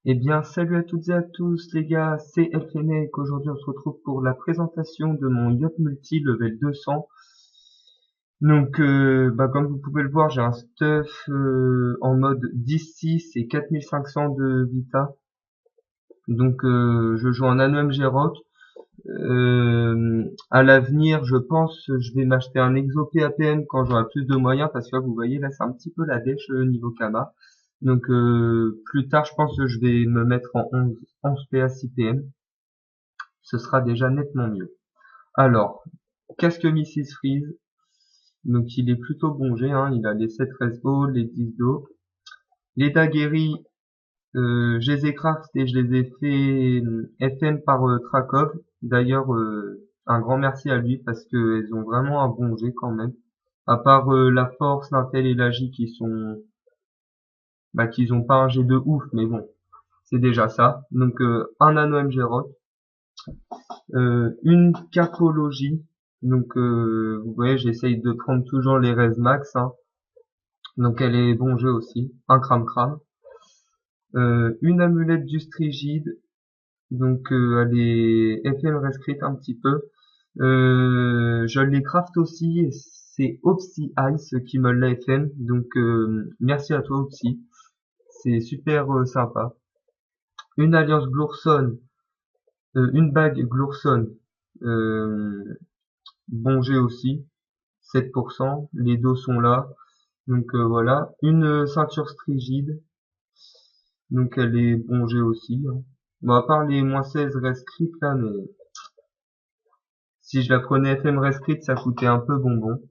Eh bien, salut à toutes et à tous les gars, c'est Elfenec. Aujourd'hui, on se retrouve pour la présentation de mon yacht multi level 200. Donc, comme vous pouvez le voir, j'ai un stuff en mode 10-6 et 4500 de Vita. Donc, je joue en Nano MG Rock. À l'avenir, je pense, je vais m'acheter un Exo PAPM quand j'aurai plus de moyens, parce que là, vous voyez, là, c'est un petit peu la dèche niveau Kama. Donc, plus tard, je pense que je vais me mettre en 11 PA 6 PM. Ce sera déjà nettement mieux. Alors, casque Mrs. Freeze. Donc, il est plutôt bon jet, hein. Il a les 7 resbo, les 10 d'eau. Les daguerris, je les ai craft et je les ai fait FM par Trakov. D'ailleurs, un grand merci à lui parce qu'elles ont vraiment un bon jet quand même. À part la force, l'intel et la J qu'ils ont pas un jet de ouf, mais bon, c'est déjà ça. Donc un nano MG Rock, une carpologie. Donc vous voyez, j'essaye de prendre toujours les res max, hein. Donc elle est bon jeu aussi. Un cram cram. Une amulette du strigide. Donc elle est FM rescrite un petit peu. Je les craft aussi. Et c'est Opsy Ice qui me l'a FM. Donc merci à toi Opsy. C'est super sympa. Une alliance Glourson. Une bague Glourson. Euh, bon jet aussi. 7%. Les dos sont là. Donc voilà. Une ceinture strigide. Donc elle est bon jet aussi, hein. Bon, à part les -16 rescrits là, mais si je la prenais FM rescrite, ça coûtait un peu bonbon.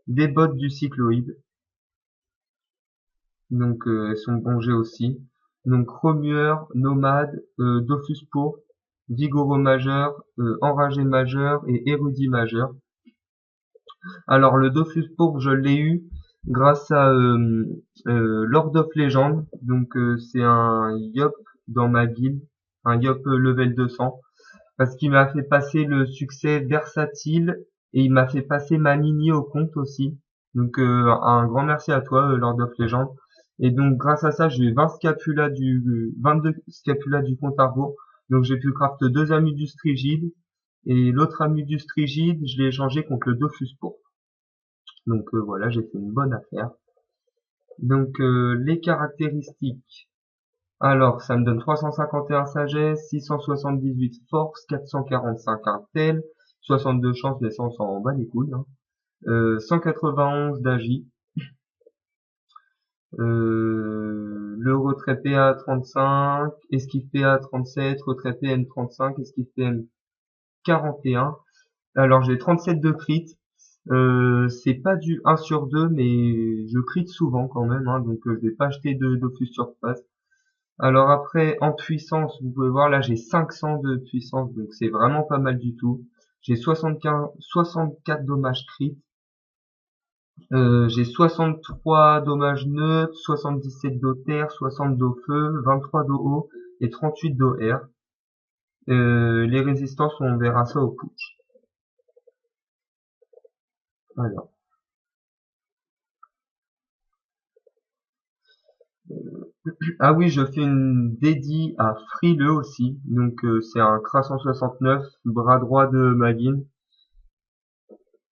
Des bottes du cycloïde. Donc elles sont bon jet aussi. Donc Remueur, Nomade, Dofus pourpre, Vigoureux majeur, Enragé majeur et Érudit majeur. Alors le Dofus pourpre, je l'ai eu grâce à Lord of Legend. Donc c'est un Yop dans ma guilde, un Yop level 200, parce qu'il m'a fait passer le succès versatile et il m'a fait passer Manini au compte aussi. Donc un grand merci à toi Lord of Legend. Et donc grâce à ça, j'ai eu 22 scapulas du compte Arbo. Donc j'ai pu craft deux amis du Strigide et l'autre ami du Strigide, je l'ai échangé contre le Dofus pourpre. Donc voilà, j'ai fait une bonne affaire. Donc les caractéristiques. Alors, ça me donne 351 sagesse, 678 force, 445 intel, 62 chance, mais ça on s'en bat les couilles, hein. 191 d'agi. Le retrait PA 35, esquive PA 37, retrait PM 35, esquive PM 41. Alors j'ai 37 de crit. C'est pas du 1 sur 2, mais je crit souvent quand même, hein, donc je vais pas acheter de Dofus sur face. Alors après, en puissance, vous pouvez voir là, j'ai 500 de puissance, donc c'est vraiment pas mal du tout. J'ai 64 dommages crit. J'ai 63 dommages neutres, 77 d'eau terre, 60 d'eau feu, 23 d'eau eau et 38 d'eau air. Les résistances, on verra ça au putsch. Alors. Ah oui, je fais une dédie à Frileux aussi. Donc c'est un Kra 169, bras droit de Magin.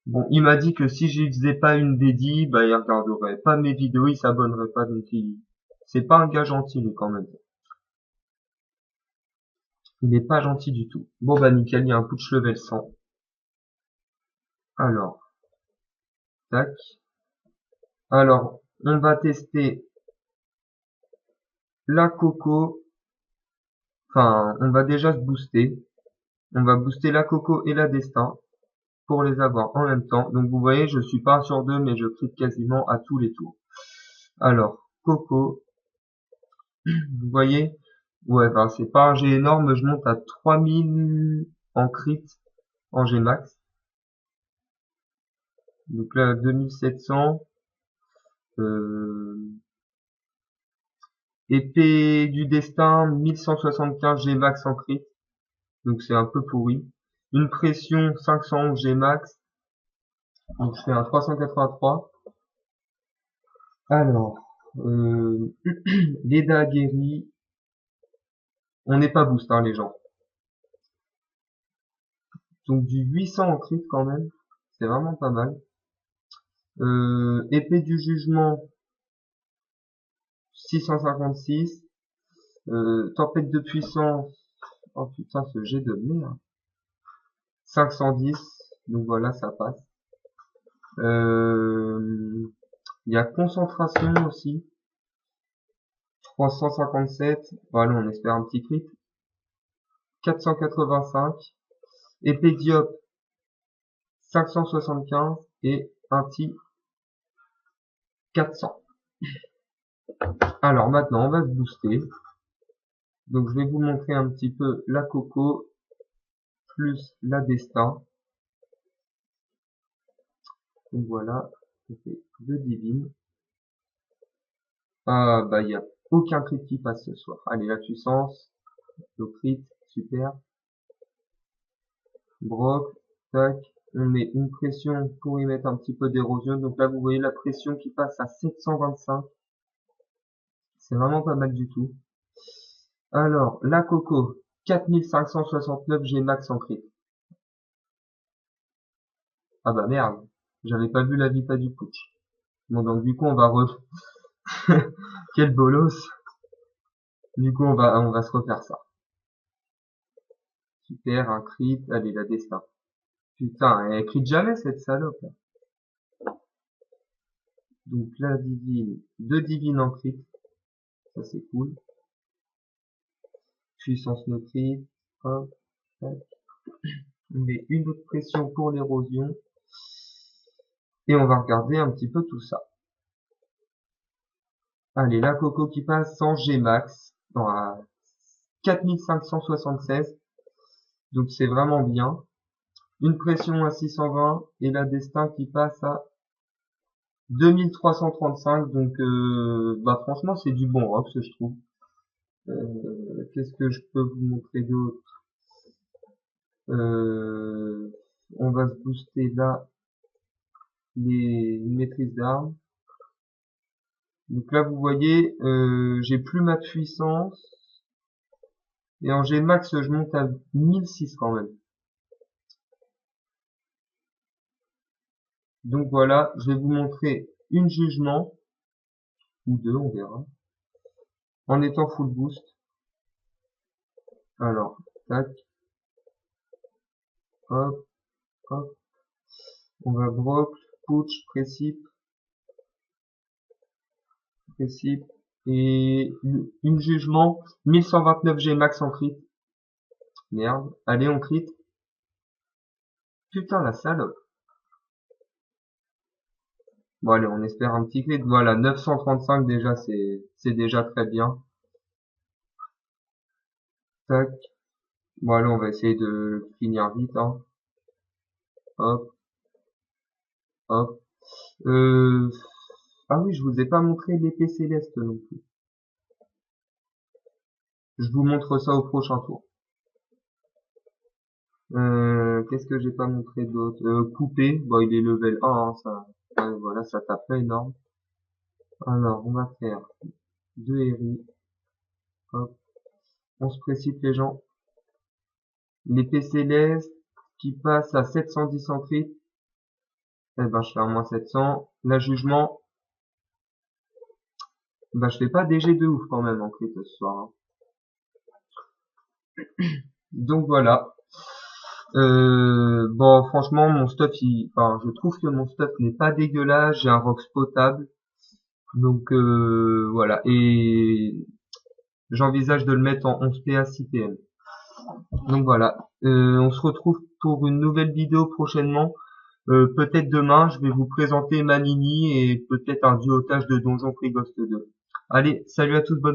Bon, il m'a dit que si je faisais pas une dédie, bah il regarderait pas mes vidéos, il s'abonnerait pas, donc c'est pas un gars gentil lui quand même. Il est pas gentil du tout. Bon bah nickel, il y a un putsch level 100. Alors, tac. Alors, on va tester la coco. Enfin, on va déjà se booster. On va booster la coco et la destin pour les avoir en même temps. Donc vous voyez, je suis pas sur deux, mais je clique quasiment à tous les tours. Alors, coco, vous voyez, ouais, ben, c'est pas un G énorme, je monte à 3000 en crit, en G max. Donc là, 2700. Euh, épée du destin, 1175 G max en crit. Donc c'est un peu pourri. Une pression, 511 G max. Donc je fais un 383. Alors, les daguerris. On n'est pas boost, hein, les gens. Donc du 800 en crit quand même. C'est vraiment pas mal. Épée du jugement, 656. Tempête de puissance. Oh putain, ce jet de merde. 510. Donc voilà, ça passe. Il y a concentration aussi. 357. Voilà, on espère un petit crit. 485. Épée Diop, 575. Et un petit 400. Alors maintenant, on va se booster. Donc je vais vous montrer un petit peu la Coco plus la Destin. Donc voilà, ça fait 2 divines. Ah bah il n'y a aucun crit qui passe ce soir. Allez, la puissance, le crit, super. Broc, tac. On met une pression pour y mettre un petit peu d'érosion. Donc là vous voyez la pression qui passe à 725. C'est vraiment pas mal du tout. Alors, la Coco, 4569 G max en crit. Ah bah merde, j'avais pas vu la Vita du putsch. Bon donc du coup on va quel bolos. Du coup on va se refaire ça. Super, un crit, allez la destin. Putain, elle crit jamais cette salope là. Donc la divine, 2 divines en crit, ça c'est cool. Puissance no crit, hop, tac. On met une autre pression pour l'érosion. Et on va regarder un petit peu tout ça. Allez, la Coco qui passe sans G max, à 4576. Donc c'est vraiment bien. Une pression à 620 et la destin qui passe à 2335. Donc bah franchement c'est du bon rock je trouve. Qu'est-ce que je peux vous montrer d'autre? On va se booster là les maîtrises d'armes. Donc là vous voyez j'ai plus ma puissance et en G max je monte à 1006 quand même. Donc voilà, je vais vous montrer une jugement ou deux, on verra, en étant full boost. Alors, tac, hop, hop, on va broc, putsch, précipe, et une jugement, 1129 G max en crit. Merde, allez on crit. Putain la salope. Bon allez, on espère un petit crit. Voilà, 935 déjà, c'est déjà très bien. Tac. Bon allez, on va essayer de finir vite, hein. Hop, hop. Ah oui, je vous ai pas montré l'épée céleste non plus. Je vous montre ça au prochain tour. Qu'est-ce que j'ai pas montré d'autre? Coupé, bon il est level 1, hein, ça, ouais, voilà, ça tape pas énorme. Alors, on va faire 2 héris. Hop, on se précipite les gens. L'épée céleste qui passe à 710 en crit. Eh ben, je fais un moins 700. La jugement, bah, je fais pas des jets de ouf quand même en crit ce soir, hein. Donc voilà. Bon, franchement, mon stuff, enfin, je trouve que mon stuff n'est pas dégueulasse. J'ai un rox potable. Donc voilà. Et j'envisage de le mettre en 11 PA 6 PM. Donc voilà. On se retrouve pour une nouvelle vidéo prochainement. Peut-être demain, je vais vous présenter Manini et peut-être un duotage de Donjon Free Ghost 2. Allez, salut à tous, bonne